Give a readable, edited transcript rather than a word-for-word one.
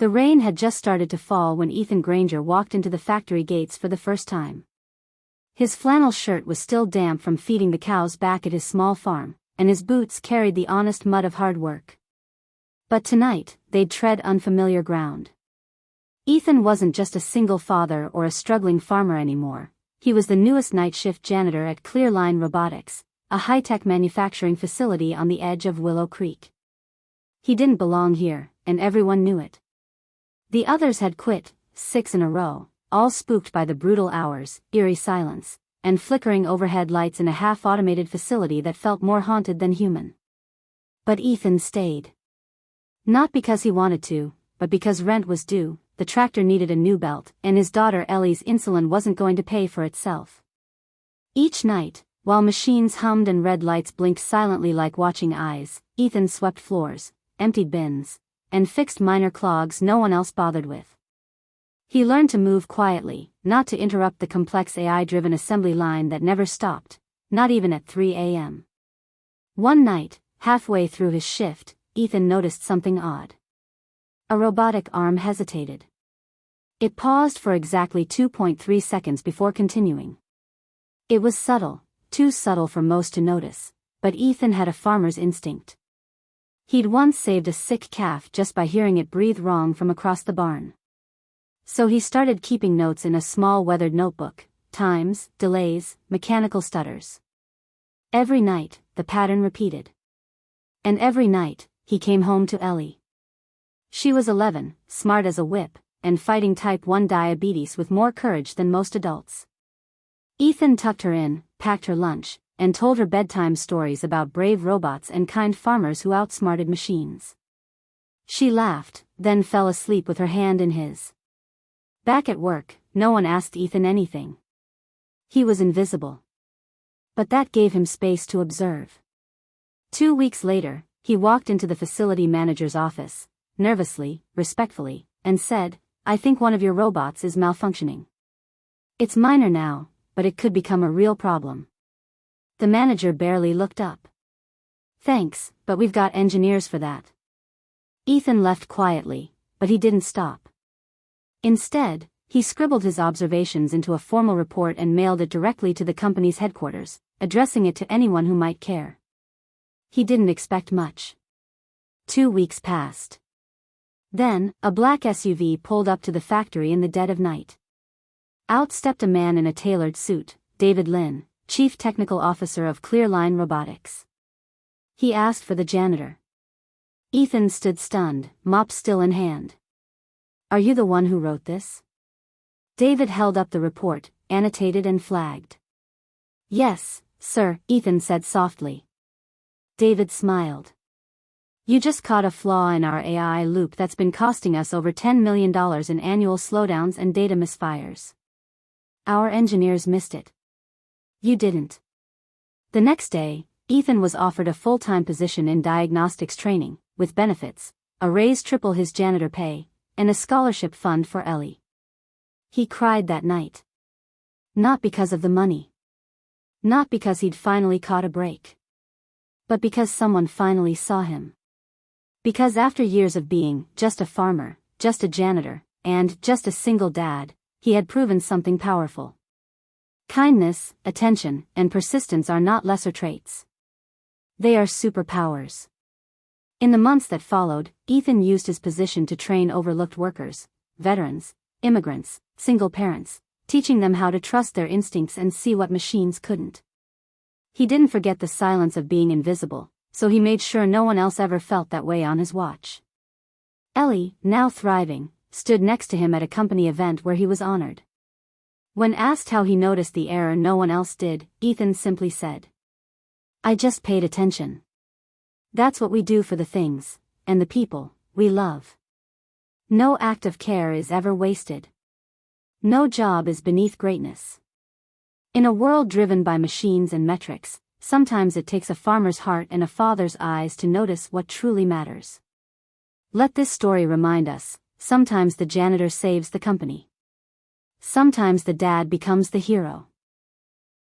The rain had just started to fall when Ethan Granger walked into the factory gates for the first time. His flannel shirt was still damp from feeding the cows back at his small farm, and his boots carried the honest mud of hard work. But tonight, they'd tread unfamiliar ground. Ethan wasn't just a single father or a struggling farmer anymore. He was the newest night shift janitor at Clearline Robotics, a high-tech manufacturing facility on the edge of Willow Creek. He didn't belong here, and everyone knew it. The others had quit, 6 in a row, all spooked by the brutal hours, eerie silence, and flickering overhead lights in a half-automated facility that felt more haunted than human. But Ethan stayed. Not because he wanted to, but because rent was due, the tractor needed a new belt, and his daughter Ellie's insulin wasn't going to pay for itself. Each night, while machines hummed and red lights blinked silently like watching eyes, Ethan swept floors, emptied bins, and fixed minor clogs no one else bothered with. He learned to move quietly, not to interrupt the complex AI-driven assembly line that never stopped, not even at 3 a.m. One night, halfway through his shift, Ethan noticed something odd. A robotic arm hesitated. It paused for exactly 2.3 seconds before continuing. It was subtle, too subtle for most to notice, but Ethan had a farmer's instinct. He'd once saved a sick calf just by hearing it breathe wrong from across the barn. So he started keeping notes in a small weathered notebook: times, delays, mechanical stutters. Every night, the pattern repeated. And every night, he came home to Ellie. She was 11, smart as a whip, and fighting type 1 diabetes with more courage than most adults. Ethan tucked her in, packed her lunch, and told her bedtime stories about brave robots and kind farmers who outsmarted machines. She laughed, then fell asleep with her hand in his. Back at work, no one asked Ethan anything. He was invisible. But that gave him space to observe. 2 weeks later, he walked into the facility manager's office, nervously, respectfully, and said, "I think one of your robots is malfunctioning. It's minor now, but it could become a real problem." The manager barely looked up. "Thanks, but we've got engineers for that." Ethan left quietly, but he didn't stop. Instead, he scribbled his observations into a formal report and mailed it directly to the company's headquarters, addressing it to anyone who might care. He didn't expect much. 2 weeks passed. Then, a black SUV pulled up to the factory in the dead of night. Out stepped a man in a tailored suit, David Lynn, Chief Technical Officer of Clearline Robotics. He asked for the janitor. Ethan stood stunned, mop still in hand. "Are you the one who wrote this?" David held up the report, annotated and flagged. "Yes, sir," Ethan said softly. David smiled. "You just caught a flaw in our AI loop that's been costing us over $10 million in annual slowdowns and data misfires. Our engineers missed it. You didn't." The next day, Ethan was offered a full-time position in diagnostics training, with benefits, a raise triple his janitor pay, and a scholarship fund for Ellie. He cried that night. Not because of the money. Not because he'd finally caught a break. But because someone finally saw him. Because after years of being just a farmer, just a janitor, and just a single dad, he had proven something powerful. Kindness, attention, and persistence are not lesser traits. They are superpowers. In the months that followed, Ethan used his position to train overlooked workers, veterans, immigrants, single parents, teaching them how to trust their instincts and see what machines couldn't. He didn't forget the silence of being invisible, so he made sure no one else ever felt that way on his watch. Ellie, now thriving, stood next to him at a company event where he was honored. When asked how he noticed the error no one else did, Ethan simply said, "I just paid attention. That's what we do for the things, and the people, we love. No act of care is ever wasted. No job is beneath greatness." In a world driven by machines and metrics, sometimes it takes a farmer's heart and a father's eyes to notice what truly matters. Let this story remind us, sometimes the janitor saves the company. Sometimes the dad becomes the hero.